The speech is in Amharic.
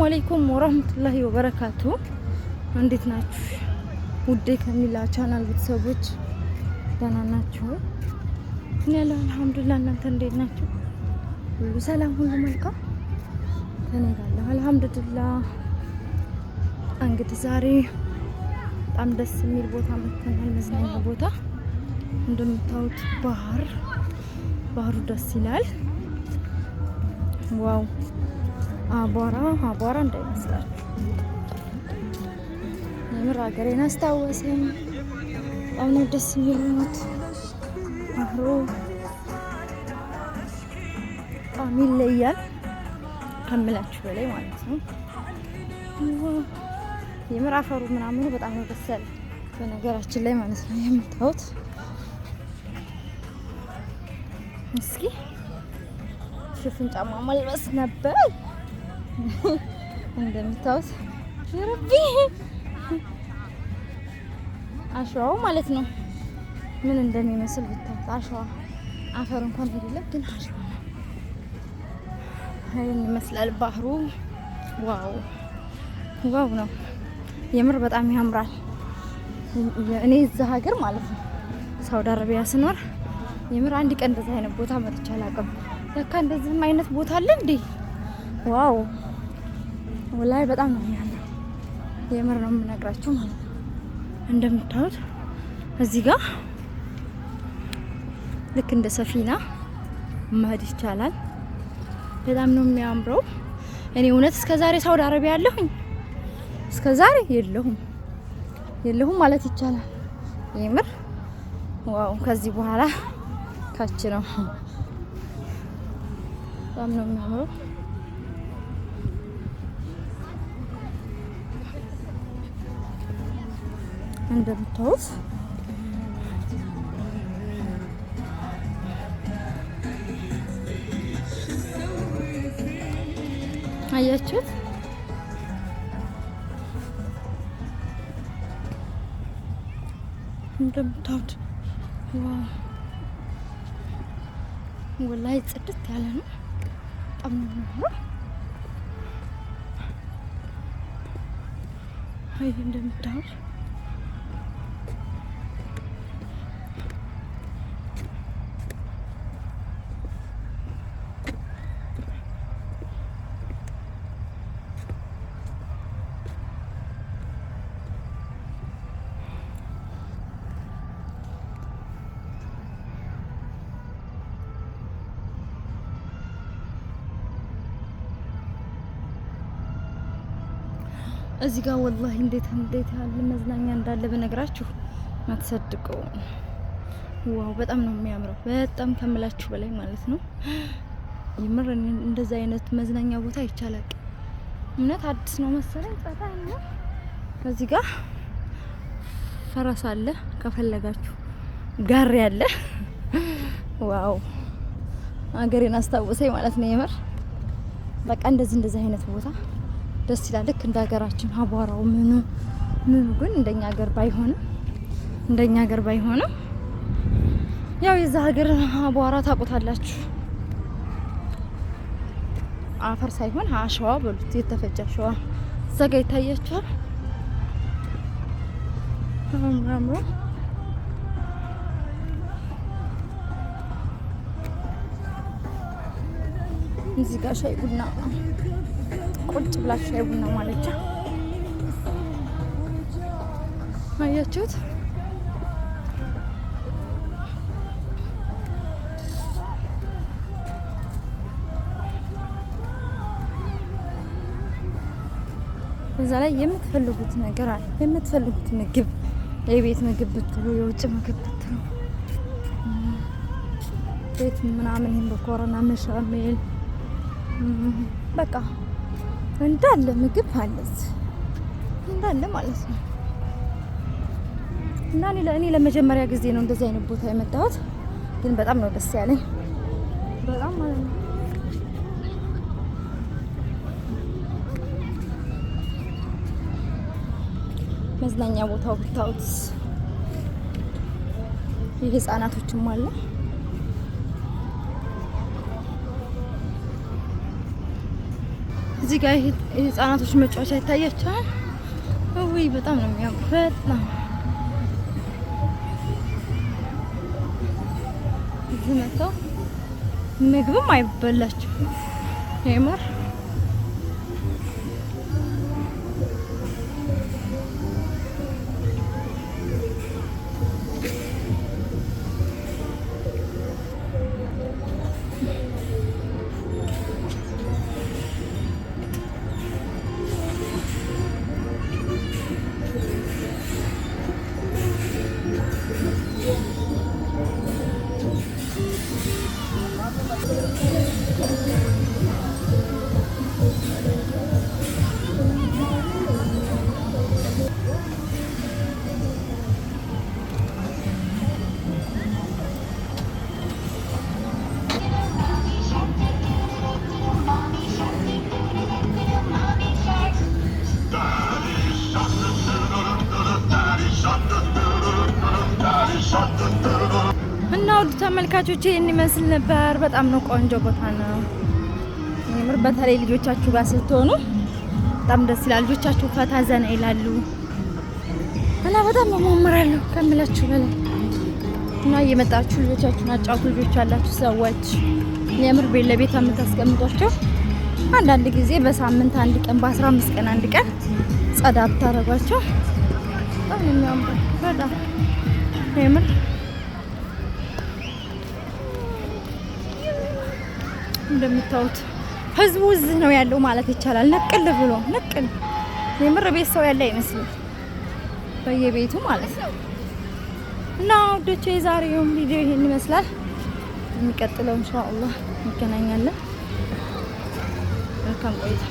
አለይኩም ወራህመቱላሂ ወበረካቱ። እንዴት ናችሁ? ውዴ ከሚላ ቻናል ቤተሰቦች ደህና ናችሁ? እኔ ያለው አልሐምዱሊላህ። እናንተ እንዴት ናችሁ? ሁሉ ሰላም፣ ሁሉ መልካም ከኔ ጋር ነው አልሐምዱሊላህ። እንግዲህ ዛሬ በጣም ደስ የሚል ቦታ መጥተናል። መዝናኛ ቦታ እንደምታዩት ባህሩ ደስ ይላል። ዋው አቧራ እንዳይመስላችሁ። የምር ሀገሬን አስታወሰኝ። በጣም ነው ደስ የሚሉት። ባህሩ በጣም ይለያል ከምላችሁ በላይ ማለት ነው። የምር አፈሩ ምናምኑ በጣም ነው ደስ ያለ በነገራችን ላይ ማለት ነው። የምታዩት እስኪ ሽፍን ጫማ መልበስ ነበር እንደምታዩት ረቢ አሸዋው ማለት ነው ምን እንደሚመስል ብታዩት። አሸዋ አፈር እንኳን አይደለም ግን አሸዋ ነው። ይሄን ይመስላል ባህሩ። ዋው ነው የምር በጣም ያምራል። እኔ እዛ ሀገር ማለት ነው ሳውዲ አረቢያ ስኖር የምር አንድ ቀን እንደዛ አይነት ቦታ መጥቼ አላውቅም። ለካ እንደዚህም አይነት ቦታ አለ እንዴ! ዋው ወላሂ በጣም ነው የሚያምረው። የምር ነው የምነግራችሁ ማለት ነው። እንደምታዩት እዚህ ጋር ልክ እንደ ሰፊና መሄድ ይቻላል። በጣም ነው የሚያምረው። እኔ እውነት እስከዛሬ ሳውዲ አረቢያ ያለሁኝ እስከዛሬ የለሁም ማለት ይቻላል። የምር ዋው ከዚህ በኋላ ካች ነው። በጣም ነው የሚያምረው። እንደምታዩት አያችሁት? እንደምታዩት ዋው ወላሂ ጽድት ያለ ነው። በጣም ነው የሚያምረው። አይ እንደምታዩት እዚህ ጋር ወላሂ እንዴት ያለ መዝናኛ እንዳለ በነግራችሁ አትሰድቀው። ዋው በጣም ነው የሚያምረው። በጣም ከምላችሁ በላይ ማለት ነው። የምር እንደዚህ አይነት መዝናኛ ቦታ ይቻላል። እውነት አዲስ ነው መሰለኝ። ጸጣይ ነው። እዚህ ጋር ፈረስ አለ ከፈለጋችሁ፣ ጋሪ አለ። ዋው አገሬን አስታወሰኝ ማለት ነው። የምር በቃ እንደዚህ አይነት ቦታ ደስ ይላል። ልክ እንደ ሀገራችን አቧራው ምኑ ግን እንደኛ ሀገር ባይሆንም ያው የዛ ሀገር አቧራ ታውቁታላችሁ። አፈር ሳይሆን አሸዋ በሉት፣ የተፈጨ አሸዋ እዛ ጋ ይታያችኋል። እዚህ ጋር ሻይ ቡና ቁጭ ብላችሁ ሻይ ቡና ማለቻ አያችሁት? በዛ ላይ የምትፈልጉት ነገር አለ። የምትፈልጉት ምግብ፣ የቤት ምግብ ብትሉ፣ የውጭ ምግብ ብትሉ፣ ቤት ምናምን ይሄን በኮሮና መሻሜል በቃ እንዳለ ምግብ አለ እንዳለ ማለት ነው። እና እኔ ለመጀመሪያ ጊዜ ነው እንደዚህ አይነት ቦታ የመጣሁት፣ ግን በጣም ነው ደስ ያለኝ። በጣም ማለት ነው። መዝናኛ ቦታው ብታዩት የህፃናቶችም አለ። እዚህ ጋር የህፃናቶች መጫወቻ ይታያቸዋል። ውይ በጣም ነው የሚያምር። በጣም እዚህ መጥተው ምግብም አይበላቸው የምር እና ውድ ተመልካቾች ይህን ይመስል ነበር። በጣም ነው ቆንጆ ቦታ ነው የምር። በተለይ ልጆቻችሁ ጋር ስትሆኑ በጣም ደስ ይላል። ልጆቻችሁ ፈታ ዘና ይላሉ እና በጣም ያማምራሉ ከምላችሁ በላይ እና እየመጣችሁ ልጆቻችሁን አጫውቱ። ልጆች ያላችሁ ሰዎች የምር ቤት ለቤት የምታስቀምጧቸው አንዳንድ ጊዜ በሳምንት አንድ ቀን በ15 ቀን አንድ ቀን ጸዳ ብታረጓቸው በጣም የሚያምሩ በጣም የምር እንደምታዩት ህዝቡ እዚህ ነው ያለው ማለት ይቻላል። ነቅል ብሎ ነቅል የምር ቤት ሰው ያለ አይመስልም በየቤቱ ማለት ነው። እና ወዶቼ የዛሬው ቪዲዮ ይሄን ይመስላል። የሚቀጥለው ኢንሻአላህ እንገናኛለን። መልካም ቆይታ